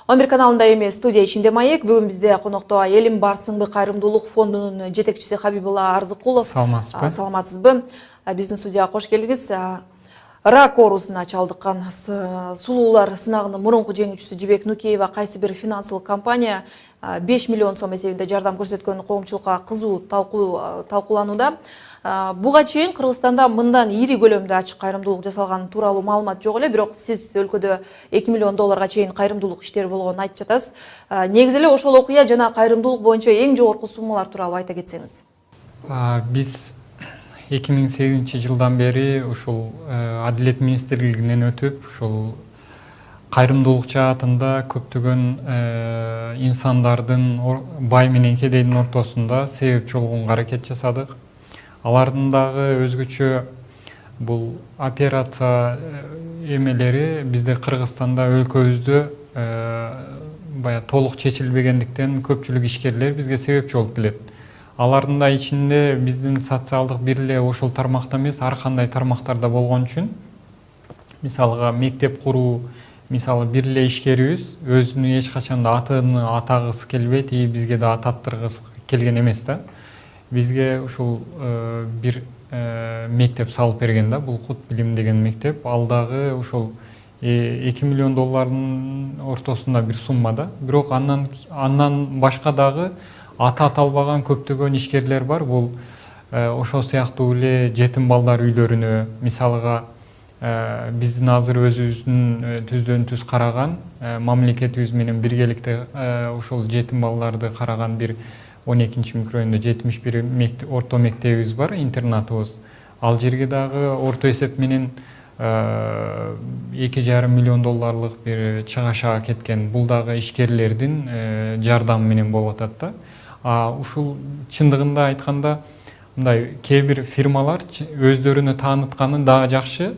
11 каналында эми студия ичинде маек. Бүгүн бизде конокто Элим Барсыңбы кайрымдуулук фондунун жетекчиси Хабибулла Арзыкулов. Саламатсызбы? Саламатсызбы? Биздин студияга кош келдиңиз. Рак оорусуна чалдыккан сулуулар сынагынын мурунку жеңүүчүсү Жибек Нукеева кайсы бир финансылык компания 5 миллион сом эсебинде жардам көрсөткөн коомчулукка кызуу талкууланууда. Буга чейин Кыргызстанда мындан ири көлөмдө ачык кайрымдуулук жасалганы тууралуу маалымат жок эле, бирок сиз өлкөдө 2 миллион долларга чейин кайрымдуулук иштери болгонун айтып жатасыз. Негизи эле ошол окуя жана кайрымдуулук боюнча эң жогорку суммалар тууралуу айта кетсеңиз. Биз 2008-жылдан бери ушул Адилет министрлигинен өтүп, ушул кайрымдуулук жаатында көптөгөн инсандардын бай менен кедейдин ортосунда себепчи болгонго аракет жасадык. Алардын дагы өзгөчө бул операция эмелери бизде Кыргызстанда өлкөбүздө бая толук чечилбегендиктен көпчүлүк ишкерлер бизге себепчи болуп келет. Алардын да ичинде биздин социалдык бир эле ошол тармакта эмес, ар кандай тармактарда болгон үчүн, мисалга мектеп куруу, мисалы бир эле ишкерибиз өзүнүн эч качан да атыны атагысы келбейт, бизге да ататтыргысы келген эмес да. Бизге ушул бир мектеп салып берген да, бул Кут билим деген мектеп. Ал дагы ушул 2 миллион доллардын ортосунда бир сумма да. Бирок андан башка дагы ата аталбаган көптөгөн ишкерлер бар. Бул ошол сыяктуу эле жетим балдар үйлөрүнө, мисалга биздин азыр өзүбүздүн түздөн түз караган, мамлекетибиз менен биргеликте ошол жетим балдарды караган бир 12-микрорайондо 71 орто мектебибиз бар, интернатыбыз. Ал жерге дагы орто эсеп менен 2,5 миллион долларлык бир чыгашага кеткен. Бул дагы ишкерлердин жардамы менен болуп атат да. Ушул чындыгында айтканда, мындай кээ бир фирмалар өздөрүнө таанытканы дагы жакшы.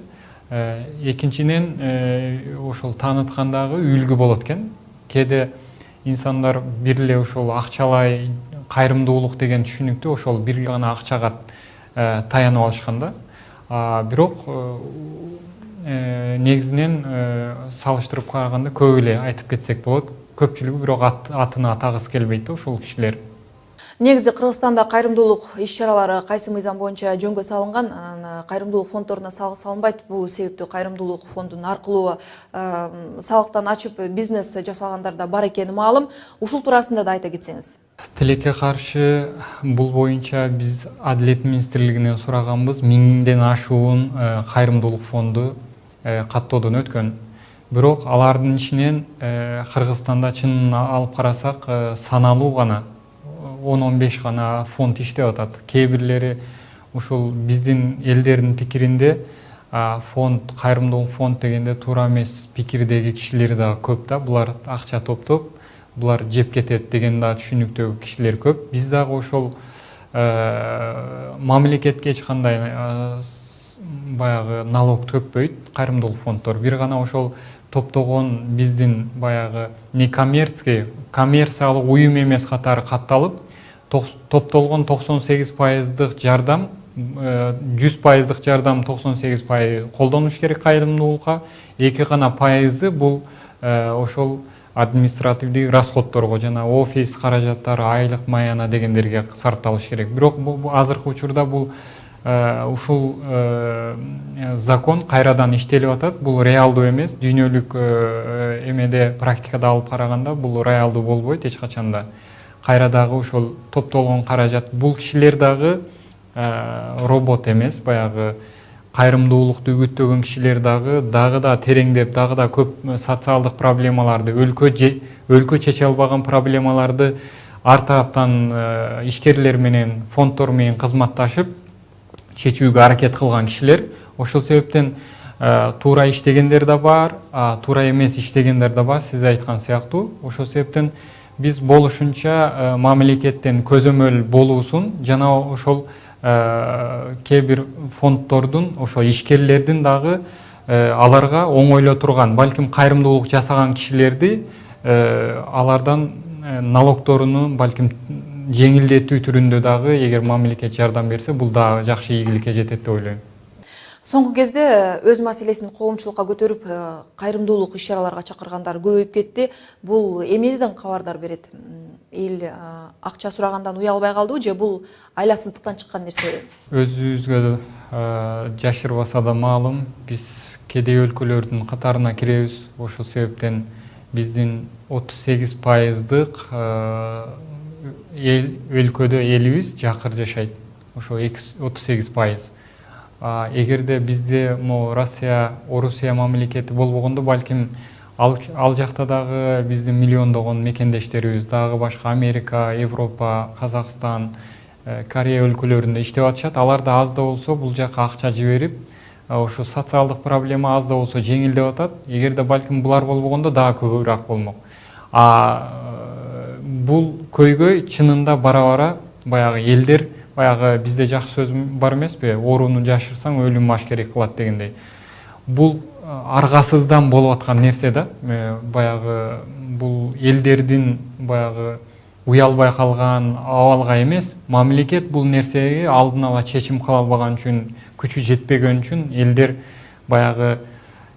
Экинчиден ошол тааныткандагы үлгү болот экен. Кээде инсандар бир эле ошол акчалай кайрымдуулук деген түшүнүктү ошол бир гана акчага таянып алышканда. Бирок негизинен салыштырып караганда көп эле айтып кетсек болот. Көпчүлүгү бирок атыны атагысы келбейт да ушул кишилер. Негизи Кыргызстанда кайрымдуулук иш-чаралары кайсы мыйзам боюнча жөнгө салынган, кайрымдуулук фонддоруна салынбайт. Бул себептүү кайрымдуулук фондунун аркылуу салыктан ачып бизнес жасагандар да бар экени маалым. Ушул туурасында да айта кетсеңиз. Тилекке каршы бул боюнча биз Адилет министрлигинен сураганбыз, 1000ден ашуун кайрымдуулук фонду каттоодон өткөн. Бирок алардын ичинен Кыргызстанда чынын алып карасак саналуу гана 10-15 гана фонд иштеп атат. Кээ бирлери ушул биздин элдердин пикиринде фонд, кайрымдуулук фонд дегенде туура эмес пикирдеги кишилер да көп да. Булар акча топтоп, булар жеп кетет деген да түшүнүктөгү кишилер көп. Биз дагы ошол мамлекетке эч кандай баягы налог төкпөйт кайрымдуулук фонддор. Бир гана ошол топтогон биздин баягы коммерциялык уюм эмес катары катталып, топтолгон 98% жардам, 100% жардам 98% колдонуш керек кайрымдуулукка, 2 гана пайызы бул ошол административдик расходторго жана офис каражаттары, айлык маяна дегендерге сарпталыш керек. Бирок азыркы учурда бул ушул закон кайрадан иштелип атат. Бул реалдуу эмес, дүйнөлүк эмеде практикада алып караганда бул реалдуу болбойт эч качанда. Кайрадагы ошол топтолгон каражат, бул кишилер дагы робот эмес, баягы кайрымдуулукту үгүттөгөн кишилер дагы да тереңдеп, дагы да көп социалдык проблемаларды, өлкө чече албаган проблемаларды ар тараптан ишкерлер менен, фонддор менен кызматташып чечүүгө аракет кылган кишилер. Ошол себептен туура иштегендер да бар, туура эмес иштегендер да бар, сиз айткан сыяктуу. Ошол себептен биз болушунча мамлекеттен көзөмөл болуусун жана ошол кээ бир фонддордун, ошо ишкерлердин дагы аларга оңойло турган, балким кайрымдуулук жасаган кишилерди алардан налогторуну балким жеңилдетүү түрүндө дагы эгер мамлекет жардам берсе, бул дагы жакшы ийгиликке жетет деп ойлойм. Соңғы кезде өз маселесин коомчулукка көтөрүп, кайрымдуулук иш-чараларга чакыргандар көбөйүп кетти. Бул эмнеден кабардар берет? Эл акча сурагандан уялбай калдыбы же бул айласыздыктан чыккан нерсе? Өзүбүзгө жашырбаса да маалым, биз кедей өлкөлөрдүн катарына киребиз. Ошол себептен биздин 38%дык өлкөдө элибиз жакыр жашайт. Ошо 38%. Эгерде бизде Россия, Орусия мамлекети болбогондо, балким ал жакта дагы биздин миллиондогон мекендештерибиз, дагы башка Америка, Европа, Казакстан, Корея өлкөлөрүндө иштеп атышат. Алар да аз да болсо бул жака акча жиберип, ошо социалдык проблема аз да болсо жеңилдеп атат. Эгерде балким булар болбогондо дагы көбүрөөк болмок. Бул көйгөй чынында бара-бара баягы элдер, баягы бизде жакшы сөз бар эмеспи? Орууну жашырсаң өлүм машкерек кылат дегендей. Бул аргасыздан болуп аткан нерсе да. Баягы бул элдердин баягы уялбай калган абалга эмес, мамлекет бул нерсеге алдын ала чечим кыла албаган үчүн, күчү жетпеген үчүн элдер баягы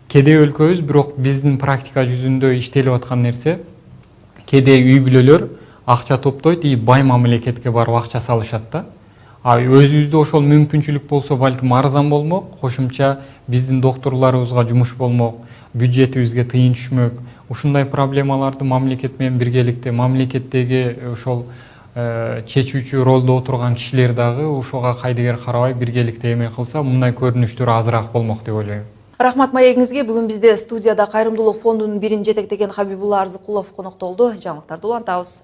кедей өлкөбүз, бирок биздин практика жүзүндө иштелип аткан нерсе, кедей үй бүлөлөр акча топтойт и бай мамлекетке барып акча салышат да. Өзүбүздө ошол мүмкүнчүлүк болсо балким арзан болмок, кошумча биздин докторлорубузга жумуш болмок, бюджетибизге тыйын түшмөк. Ушундай проблемаларды мамлекет менен биргеликте, мамлекеттеги ошол чечүүчү ролдо отурган кишилер дагы ошого кайдыгер карабай биргеликте эме кылса, мындай көрүнүштөр азыраак болмок деп ойлойм. Рахмат маегиңизге. Бүгүн бизде студияда Кайрымдуулук фондунун бирин жетектеген Хабибулла Арзыкулов конокто болду. Жаңылыктарды улантабыз.